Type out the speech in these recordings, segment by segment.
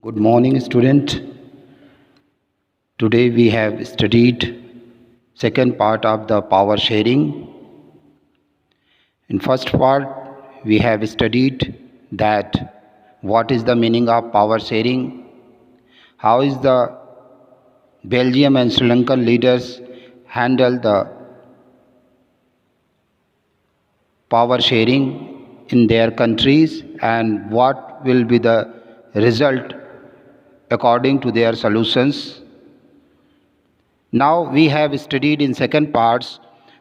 Good morning, student. Today we have studied second part of the power sharing. In first part, we have studied that what is the meaning of power sharing, how is the Belgium and Sri Lankan leaders handle the power sharing in their countries, and what will be the result according to their solutions. Now we have studied in second parts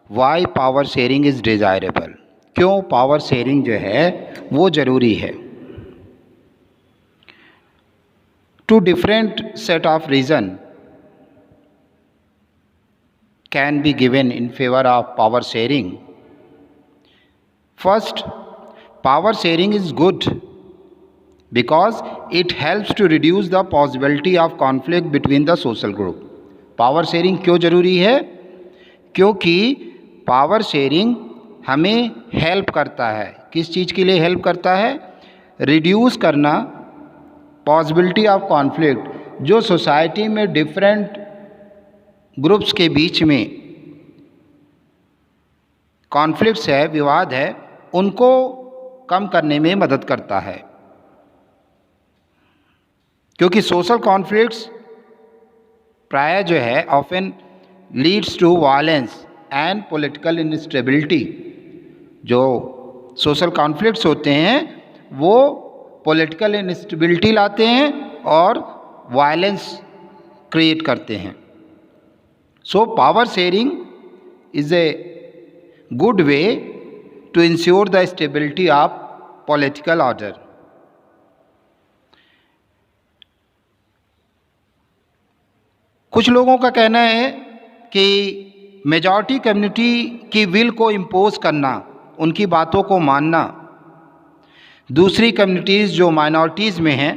why power sharing is desirable. क्यों power sharing जो है वो ज़रूरी है. Two different set of reason can be given in favor of power sharing. First, power sharing is good because it helps to reduce the possibility of conflict between the social group. Power sharing क्यों ज़रूरी है? क्योंकि power sharing हमें help करता है. किस चीज़ के लिए हेल्प करता है? रिड्यूस करना पॉसिबिलिटी ऑफ कॉन्फ्लिक्ट. जो सोसाइटी में डिफरेंट ग्रुप्स के बीच में कॉन्फ्लिक्ट्स है, विवाद है, उनको कम करने में मदद करता है. क्योंकि सोशल कॉन्फ्लिक्ट्स प्राय जो है often leads to violence and political instability. जो सोशल कॉन्फ्लिक्ट्स होते हैं वो पॉलिटिकल इंस्टेबिलिटी लाते हैं और वायलेंस क्रिएट करते हैं. So power sharing is a good way to ensure the stability of political order. कुछ लोगों का कहना है कि मेजॉरिटी कम्युनिटी की विल को इम्पोज करना, उनकी बातों को मानना, दूसरी कम्युनिटीज़ जो माइनॉरिटीज़ में हैं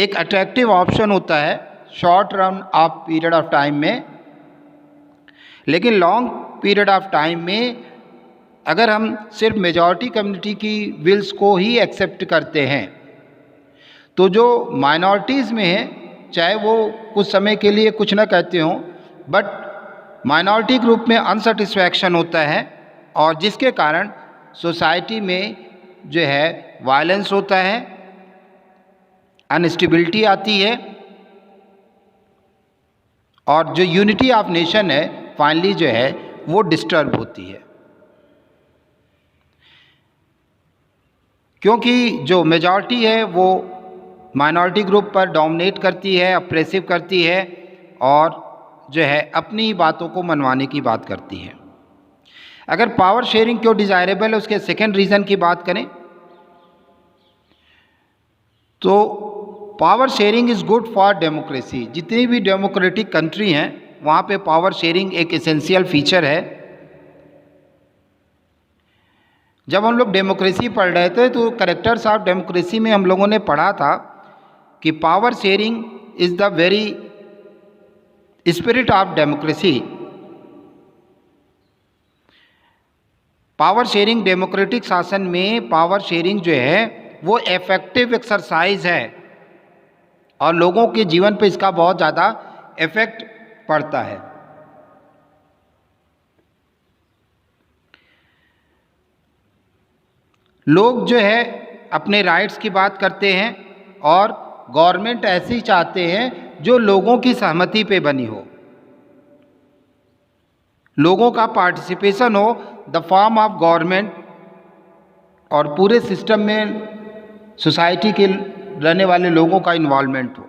एक अट्रैक्टिव ऑप्शन होता है short run of period of time में. लेकिन लॉन्ग पीरियड ऑफ टाइम में अगर हम सिर्फ मेजॉरिटी कम्युनिटी की विल्स को ही एक्सेप्ट करते हैं तो जो माइनॉरिटीज़ में हैं, चाहे वो कुछ समय के लिए कुछ ना कहते हों, बट माइनॉरिटी ग्रुप में अनसेटिस्फैक्शन होता है और जिसके कारण सोसाइटी में जो है वायलेंस होता है, अनस्टेबिलिटी आती है और जो यूनिटी ऑफ नेशन है फाइनली जो है वो डिस्टर्ब होती है. क्योंकि जो मेजॉरिटी है वो माइनॉरिटी ग्रुप पर डोमिनेट करती है, अप्रेसिव करती है और जो है अपनी बातों को मनवाने की बात करती है. अगर पावर शेयरिंग क्यों डिज़ायरेबल है उसके सेकेंड रीज़न की बात करें तो power sharing is good for democracy. जितनी भी डेमोक्रेटिक कंट्री हैं वहाँ पे पावर शेयरिंग एक एसेंशियल फीचर है. जब हम लोग डेमोक्रेसी पढ़ रहे थे तो कैरेक्टर्स ऑफ डेमोक्रेसी में हम लोगों ने पढ़ा था कि power sharing is the very spirit of democracy. Power sharing democratic शासन में पावर शेयरिंग जो है वो इफेक्टिव एक्सरसाइज है और लोगों के जीवन पे इसका बहुत ज़्यादा इफेक्ट पड़ता है. लोग जो है अपने राइट्स की बात करते हैं और गवर्नमेंट ऐसी चाहते हैं जो लोगों की सहमति पे बनी हो, लोगों का पार्टिसिपेशन हो द फॉर्म ऑफ गवर्नमेंट और पूरे सिस्टम में सोसाइटी के रहने वाले लोगों का इन्वॉल्वमेंट हो.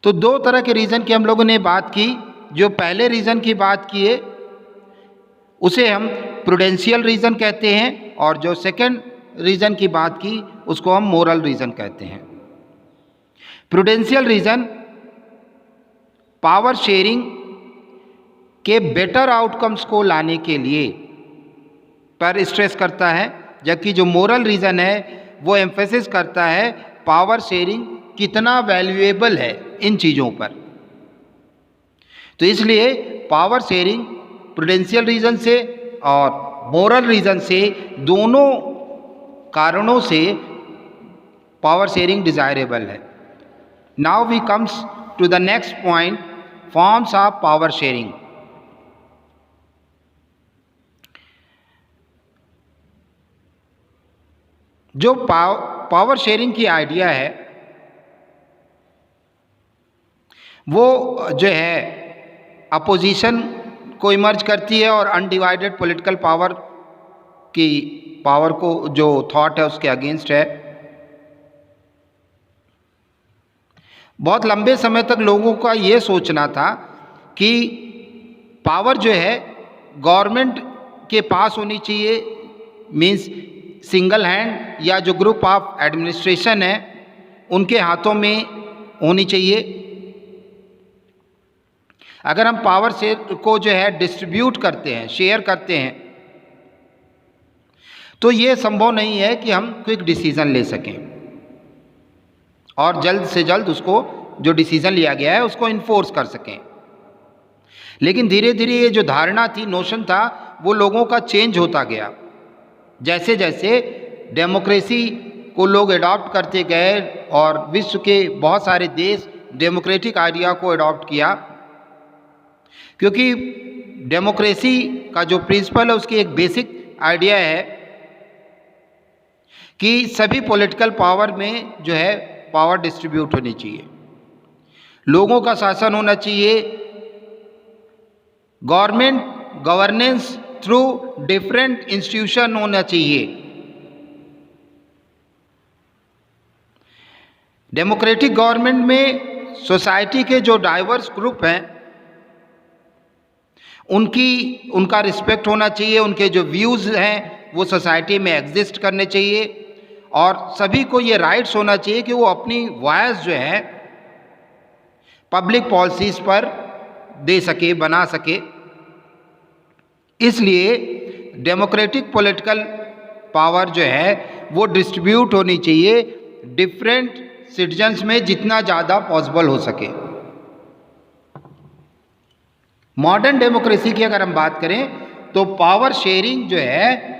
तो दो तरह के रीज़न की हम लोगों ने बात की. जो पहले रीज़न की बात किए उसे हम प्रूडेंशियल रीज़न कहते हैं और जो सेकंड रीज़न की बात की उसको हम मोरल रीज़न कहते हैं. प्रूडेंशियल रीज़न पावर शेयरिंग के बेटर आउटकम्स को लाने के लिए पर स्ट्रेस करता है, जबकि जो मोरल रीज़न है वो एम्फेसिस करता है पावर शेयरिंग कितना वैल्यूएबल है इन चीज़ों पर. तो इसलिए पावर शेयरिंग प्रूडेंशियल रीज़न से और मोरल रीज़न से दोनों कारणों से पावर शेयरिंग डिज़ायरेबल है। Now we comes to the next point, forms of power sharing. जो पावर शेयरिंग की आइडिया है वो जो है अपोजिशन को इमर्ज करती है और अनडिवाइडेड पॉलिटिकल पावर को जो थॉट है उसके अगेंस्ट है। बहुत लंबे समय तक लोगों का ये सोचना था कि पावर जो है गवर्नमेंट के पास होनी चाहिए, मीन्स सिंगल हैंड या जो ग्रुप ऑफ एडमिनिस्ट्रेशन है उनके हाथों में होनी चाहिए। अगर हम पावर से को जो है डिस्ट्रीब्यूट करते हैं, शेयर करते हैं, तो ये संभव नहीं है कि हम क्विक डिसीजन ले सकें और जल्द से जल्द उसको जो डिसीजन लिया गया है उसको इन्फोर्स कर सकें। लेकिन धीरे धीरे ये जो धारणा थी, नोशन था, वो लोगों का चेंज होता गया। जैसे जैसे डेमोक्रेसी को लोग अडॉप्ट करते गए और विश्व के बहुत सारे देश डेमोक्रेटिक आइडिया को अडॉप्ट किया, क्योंकि डेमोक्रेसी का जो प्रिंसिपल है उसकी एक बेसिक आइडिया है कि सभी पॉलिटिकल पावर में जो है पावर डिस्ट्रीब्यूट होनी चाहिए, लोगों का शासन होना चाहिए, गवर्नेंस थ्रू डिफरेंट इंस्टीट्यूशन होना चाहिए। डेमोक्रेटिक गवर्नमेंट में सोसाइटी के जो डाइवर्स ग्रुप हैं उनका रिस्पेक्ट होना चाहिए, उनके जो व्यूज़ हैं वो सोसाइटी में एग्जिस्ट करने चाहिए और सभी को ये राइट्स होना चाहिए कि वो अपनी वॉइस जो है पब्लिक पॉलिसीज़ पर दे सके, बना सके। इसलिए डेमोक्रेटिक पॉलिटिकल पावर जो है वो डिस्ट्रीब्यूट होनी चाहिए डिफरेंट सिटीजन्स में जितना ज़्यादा पॉसिबल हो सके। मॉडर्न डेमोक्रेसी की अगर हम बात करें तो पावर शेयरिंग जो है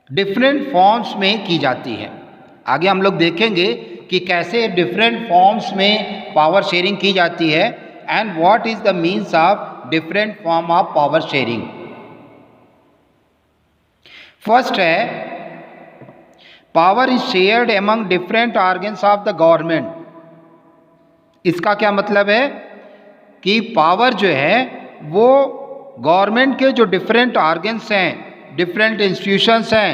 डिफरेंट फॉर्म्स में की जाती है। आगे हम लोग देखेंगे कि कैसे डिफरेंट फॉर्म्स में पावर शेयरिंग की जाती है and what is the means of different form of power sharing. First है power is shared among different organs of the government. इसका क्या मतलब है कि पावर जो है वो गवर्नमेंट के जो डिफरेंट ऑर्गन्स हैं, डिफरेंट इंस्टीट्यूशंस हैं,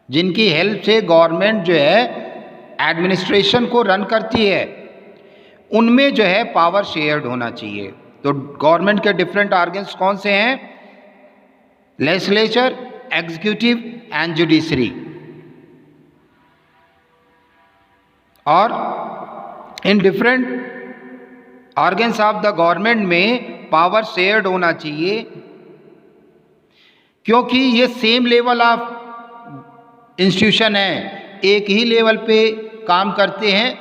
जिनकी हेल्प से गवर्नमेंट जो है एडमिनिस्ट्रेशन को रन करती है, उनमें जो है पावर शेयर्ड होना चाहिए। तो गवर्नमेंट के डिफरेंट ऑर्गन्स कौन से हैं? Legislature, executive and judiciary. और इन different organs of the government में पावर शेयर्ड होना चाहिए, क्योंकि ये सेम लेवल ऑफ इंस्टीट्यूशन है, एक ही लेवल पे काम करते हैं।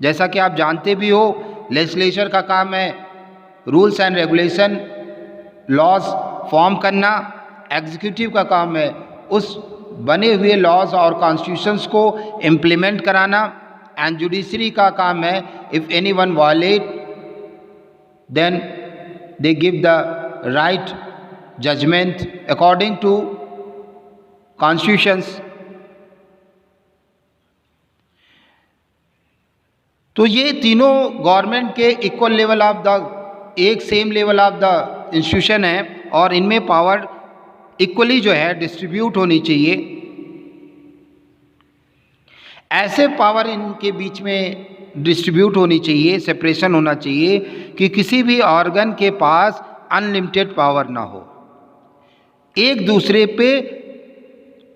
जैसा कि आप जानते भी हो, लेजिस्लेचर का काम है rules and regulation, laws form करना। एग्जीक्यूटिव का काम है उस बने हुए लॉज और कॉन्स्टिट्यूशंस को इम्प्लीमेंट कराना। एंड जुडिशरी का काम है if anyone violate then they give the right judgement according to constitutions. तो ये तीनों गवर्नमेंट के इक्वल लेवल ऑफ द, एक same level of the institution है और इनमें पावर इक्वली जो है डिस्ट्रीब्यूट होनी चाहिए। ऐसे पावर इनके बीच में डिस्ट्रीब्यूट होनी चाहिए, सेपरेशन होना चाहिए कि किसी भी ऑर्गन के पास अनलिमिटेड पावर ना हो, एक दूसरे पे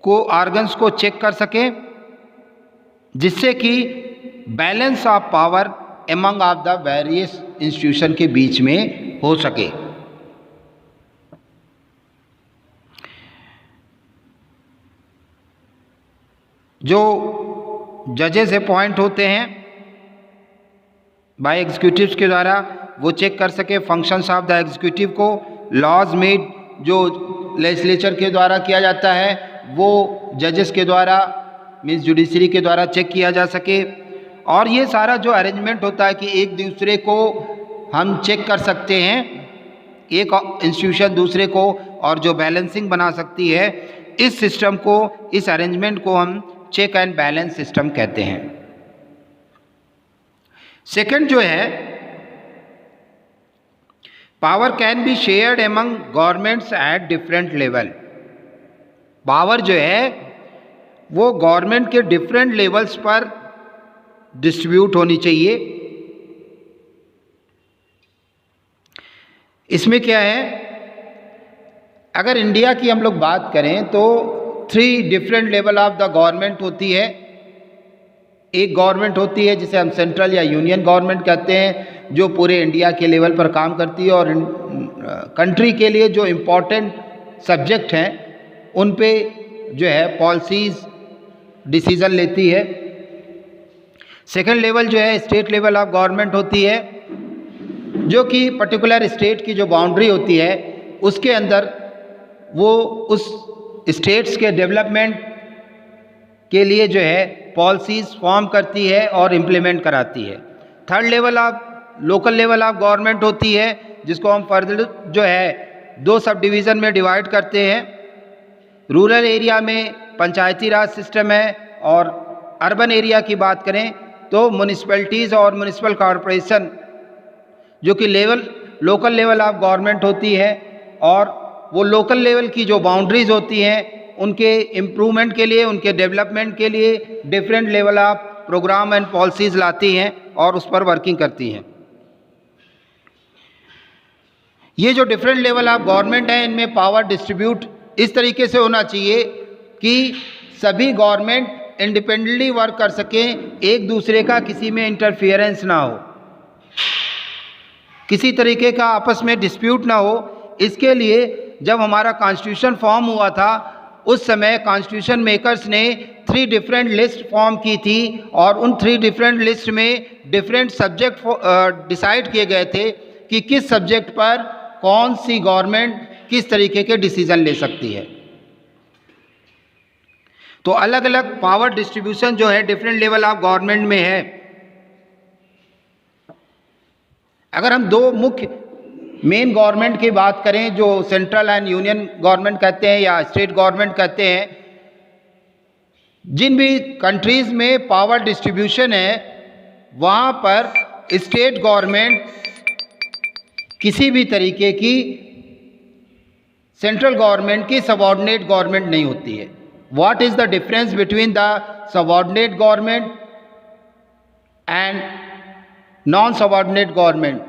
को ऑर्गन्स को चेक कर सके, जिससे कि balance of power among of the various institution के बीच में हो सके। जो जजेस अपॉइंट होते हैं बाय एग्जीक्यूटिव्स के द्वारा, वो चेक कर सके फंक्शंस ऑफ द एग्जीक्यूटिव को। लॉज मेड जो लेजिस्लेचर के द्वारा किया जाता है वो जजेस के द्वारा मीन्स जुडिशरी के द्वारा चेक किया जा सके। और ये सारा जो अरेंजमेंट होता है कि एक दूसरे को हम चेक कर सकते हैं, एक इंस्टीट्यूशन दूसरे को, और जो बैलेंसिंग बना सकती है, इस सिस्टम को, इस अरेंजमेंट को हम चेक एंड बैलेंस सिस्टम कहते हैं। सेकंड जो है, power can be shared among governments at different level. Power जो है वो गवर्नमेंट के डिफरेंट लेवल्स पर डिस्ट्रीब्यूट होनी चाहिए। इसमें क्या है, अगर इंडिया की हम लोग बात करें तो 3 different level of the government होती है। एक गवर्नमेंट होती है जिसे हम सेंट्रल या यूनियन गवर्नमेंट कहते हैं, जो पूरे इंडिया के लेवल पर काम करती है और कंट्री के लिए जो इम्पोर्टेंट सब्जेक्ट हैं उन पे जो है पॉलिसीज़ डिसीज़न लेती है। सेकंड लेवल जो है स्टेट लेवल ऑफ गवर्नमेंट होती है, जो कि पर्टिकुलर स्टेट की जो बाउंड्री होती है उसके अंदर वो उस स्टेट्स के डेवलपमेंट के लिए जो है पॉलिसीज़ फॉर्म करती है और इम्प्लीमेंट कराती है। Third level of local level of government होती है, जिसको हम फर्दर जो है 2 सब डिवीज़न में डिवाइड करते हैं। रूरल एरिया में पंचायती राज सिस्टम है, और अर्बन एरिया की बात करें तो म्यूनिसिपैलिटीज़ और म्यूनिसिपल कॉरपोरेशन, जो कि लोकल लेवल ऑफ गवर्नमेंट होती है, और वो लोकल लेवल की जो बाउंड्रीज़ होती हैं उनके इम्प्रूवमेंट के लिए, उनके डेवलपमेंट के लिए different level of programme and policies लाती हैं और उस पर वर्किंग करती हैं। ये जो डिफरेंट लेवल ऑफ गवर्नमेंट है, इनमें पावर डिस्ट्रीब्यूट इस तरीके से होना चाहिए कि सभी गवर्नमेंट इंडिपेंडेंटली वर्क कर सकें, एक दूसरे का किसी में इंटरफियरेंस ना हो, किसी तरीके का आपस में डिस्प्यूट ना हो। इसके लिए जब हमारा कॉन्स्टिट्यूशन फॉर्म हुआ था उस समय कॉन्स्टिट्यूशन मेकर्स ने 3 डिफरेंट लिस्ट फॉर्म की थी, और उन 3 डिफरेंट लिस्ट में डिफरेंट सब्जेक्ट डिसाइड किए गए थे कि किस सब्जेक्ट पर कौन सी गवर्नमेंट किस तरीके के डिसीजन ले सकती है। तो अलग अलग पावर डिस्ट्रीब्यूशन जो है डिफरेंट लेवल ऑफ गवर्नमेंट में है। अगर हम 2 मुख्य मेन गवर्नमेंट की बात करें, जो सेंट्रल एंड यूनियन गवर्नमेंट कहते हैं या स्टेट गवर्नमेंट कहते हैं, जिन भी कंट्रीज़ में पावर डिस्ट्रीब्यूशन है वहाँ पर स्टेट गवर्नमेंट किसी भी तरीके की सेंट्रल गवर्नमेंट की सबऑर्डिनेट गवर्नमेंट नहीं होती है। What is the difference between the subordinate government and non subordinate government?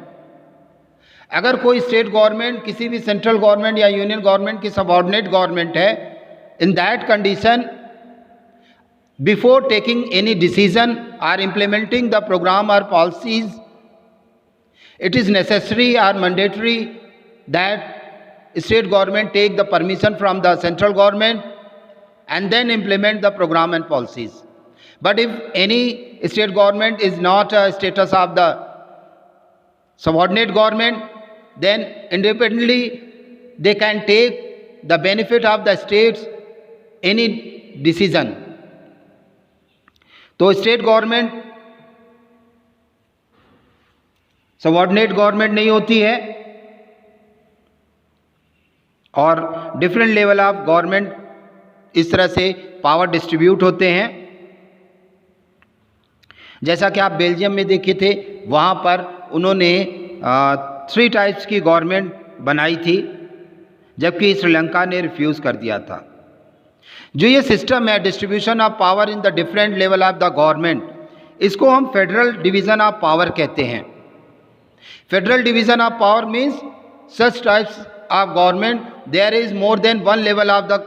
अगर कोई स्टेट गवर्नमेंट किसी भी सेंट्रल गवर्नमेंट या यूनियन गवर्नमेंट की सबऑर्डिनेट गवर्नमेंट है, in that condition before taking any decision और इम्प्लीमेंटिंग द प्रोग्राम और policies, it is necessary or mandatory that state government take the permission from the central government and then implement the program and policies. But if any state government is not a status of the subordinate government, then independently they can take the benefit of the states any decision. तो state government subordinate government नहीं होती है, और different level of government इस तरह से power distribute होते हैं। जैसा कि आप बेल्जियम में देखे थे, वहाँ पर उन्होंने 3 टाइप्स की गवर्नमेंट बनाई थी, जबकि श्रीलंका ने रिफ्यूज़ कर दिया था। जो ये सिस्टम है distribution of power in the different level of the government, इसको हम फेडरल डिवीज़न ऑफ पावर कहते हैं। Federal division of power means such types of government there is more than one level of the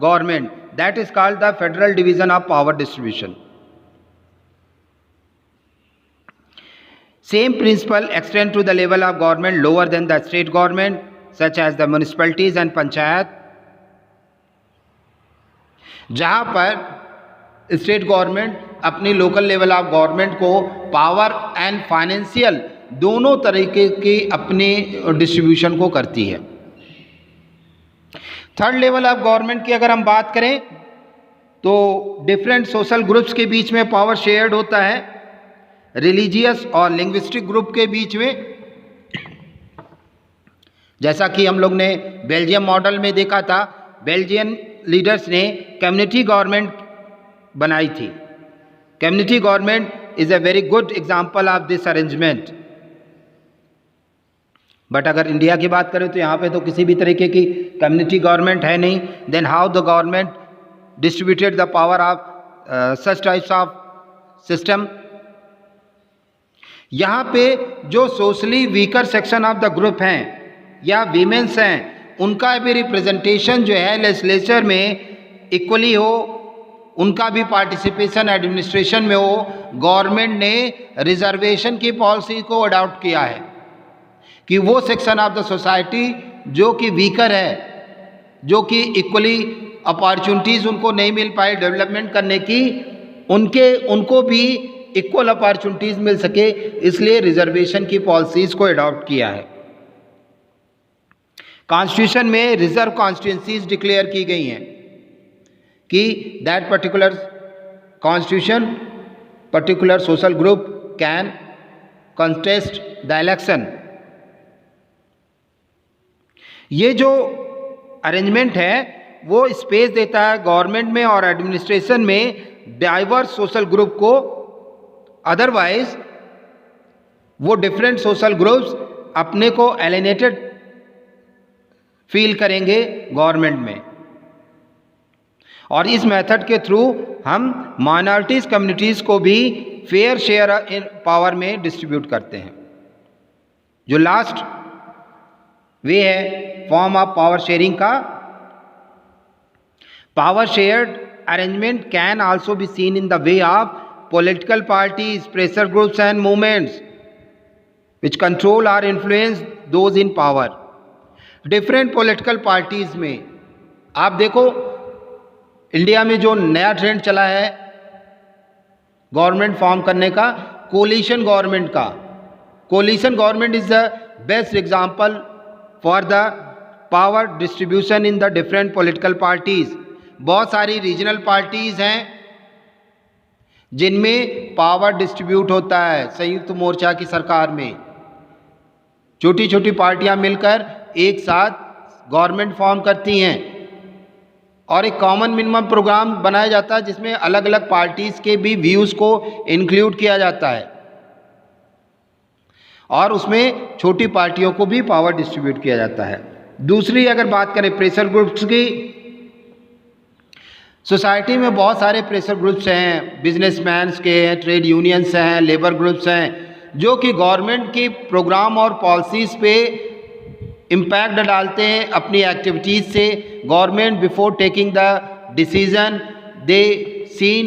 government, that is called the federal division of power distribution. Same principle extend to the level of government lower than the state government, such as the municipalities and panchayat, जहाँ पर state government अपनी local level of government को power and financial दोनों तरीके की अपनी distribution को करती है। थर्ड लेवल ऑफ गवर्नमेंट की अगर हम बात करें तो डिफरेंट सोशल ग्रुप्स के बीच में पावर शेयर्ड होता है, रिलीजियस और लिंग्विस्टिक ग्रुप के बीच में। जैसा कि हम लोग ने बेल्जियम मॉडल में देखा था, बेल्जियन लीडर्स ने कम्युनिटी गवर्नमेंट बनाई थी। Community government is a very good example of this arrangement. But अगर इंडिया की बात करें तो यहाँ पे तो किसी भी तरीके की कम्युनिटी गवर्नमेंट है नहीं। Then how the government distributed the power of such types of system. यहाँ पे जो socially weaker section of the group हैं या वीमेंस हैं, उनका भी रिप्रेजेंटेशन जो है लेजिस्लेचर में इक्वली हो, उनका भी पार्टिसिपेशन एडमिनिस्ट्रेशन में हो। गवर्नमेंट ने रिजर्वेशन की पॉलिसी को अडॉप्ट किया है कि वो सेक्शन ऑफ द सोसाइटी जो कि वीकर है, जो कि इक्वली अपॉर्चुनिटीज़ उनको नहीं मिल पाई डेवलपमेंट करने की, उनको भी इक्वल अपॉर्चुनिटीज़ मिल सके, इसलिए रिजर्वेशन की पॉलिसीज़ को अडॉप्ट किया है। कॉन्स्टिट्यूशन में रिजर्व कॉन्स्टिट्यूंसीज डिक्लेयर की गई हैं कि that particular constitution particular social group can contest the election. ये जो अरेंजमेंट है वो स्पेस देता है गवर्नमेंट में और एडमिनिस्ट्रेशन में डाइवर्स सोशल ग्रुप को, अदरवाइज वो डिफरेंट सोशल ग्रुप्स अपने को एलिनेटेड फील करेंगे गवर्नमेंट में। और इस मेथड के थ्रू हम माइनॉरिटीज़ कम्युनिटीज़ को भी फेयर शेयर इन पावर में डिस्ट्रीब्यूट करते हैं। जो लास्ट वे है फॉर्म ऑफ पावर शेयरिंग का, power shared arrangement can also be seen in the way of political parties, pressure groups and movements which control और influence those in power. Different political parties में आप देखो, India में जो नया trend चला है गवर्नमेंट फॉर्म करने का, कोलिशन गवर्नमेंट का। Coalition government is the best example for the power distribution in the different political parties. बहुत सारी रीजनल पार्टीज़ हैं जिनमें पावर डिस्ट्रीब्यूट होता है संयुक्त मोर्चा की सरकार में। छोटी छोटी पार्टियां मिलकर एक साथ गवर्नमेंट फॉर्म करती हैं और एक कॉमन मिनिमम प्रोग्राम बनाया जाता है जिसमें अलग अलग पार्टीज़ के भी व्यूज़ को इंक्लूड किया जाता है और उसमें छोटी पार्टियों को भी पावर डिस्ट्रीब्यूट किया जाता है। दूसरी अगर बात करें प्रेशर ग्रुप्स की, सोसाइटी में बहुत सारे प्रेशर ग्रुप्स हैं, बिजनेसमैन्स के हैं, ट्रेड यूनियंस हैं, लेबर ग्रुप्स हैं, जो कि गवर्नमेंट की प्रोग्राम और पॉलिसीज़ पे इम्पैक्ट डालते हैं अपनी एक्टिविटीज़ से। Government before taking the decision they seen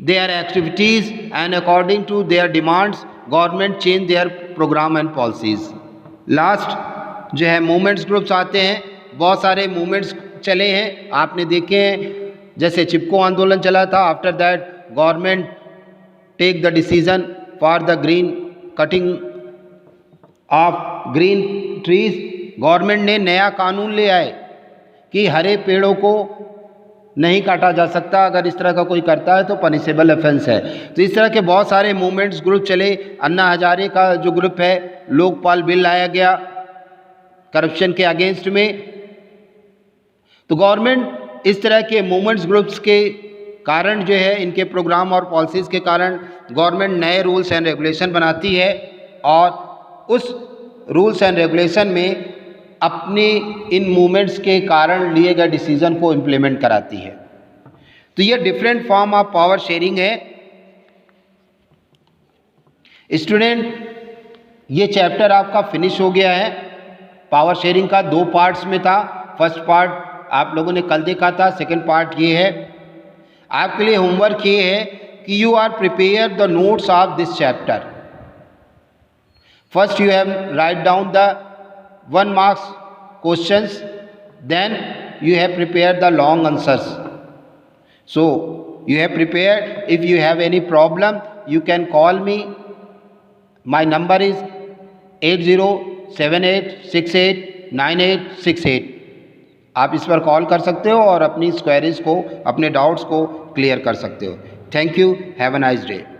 their activities and according to their demands government change their programme and policies. Last जो है मूवमेंट्स ग्रुप्स आते हैं। बहुत सारे मूवमेंट्स चले हैं, आपने देखे हैं, जैसे चिपको आंदोलन चला था। After that government take the decision for the green cutting of green trees. Government ने नया कानून ले आए कि हरे पेड़ों को नहीं काटा जा सकता, अगर इस तरह का कोई करता है तो पनिशेबल ऑफेंस है। तो इस तरह के बहुत सारे मूवमेंट्स ग्रुप चले। अन्ना हजारे का जो ग्रुप है, लोकपाल बिल लाया गया करप्शन के अगेंस्ट में। तो गवर्नमेंट इस तरह के मूवमेंट्स ग्रुप्स के कारण जो है, इनके प्रोग्राम और पॉलिसीज़ के कारण गवर्नमेंट नए रूल्स एंड रेगुलेशन बनाती है और उस रूल्स एंड रेगुलेशन में अपने इन मूवमेंट्स के कारण लिए गए डिसीजन को इम्प्लीमेंट कराती है। तो ये different form of power sharing है। स्टूडेंट, ये चैप्टर आपका फिनिश हो गया है। पावर शेयरिंग का 2 पार्ट्स में था। फर्स्ट पार्ट आप लोगों ने कल देखा था, सेकंड पार्ट ये है। आपके लिए होमवर्क ये है कि you are prepare the notes of this chapter. First you have write down the 1 marks questions, then you have prepared the long answers. So you have prepared. If you have any problem, you can call me. My number is 8078689868. आप इस पर call कर सकते हो और अपनी queries को, अपने डाउट्स को क्लियर कर सकते हो। Thank you, have a nice day.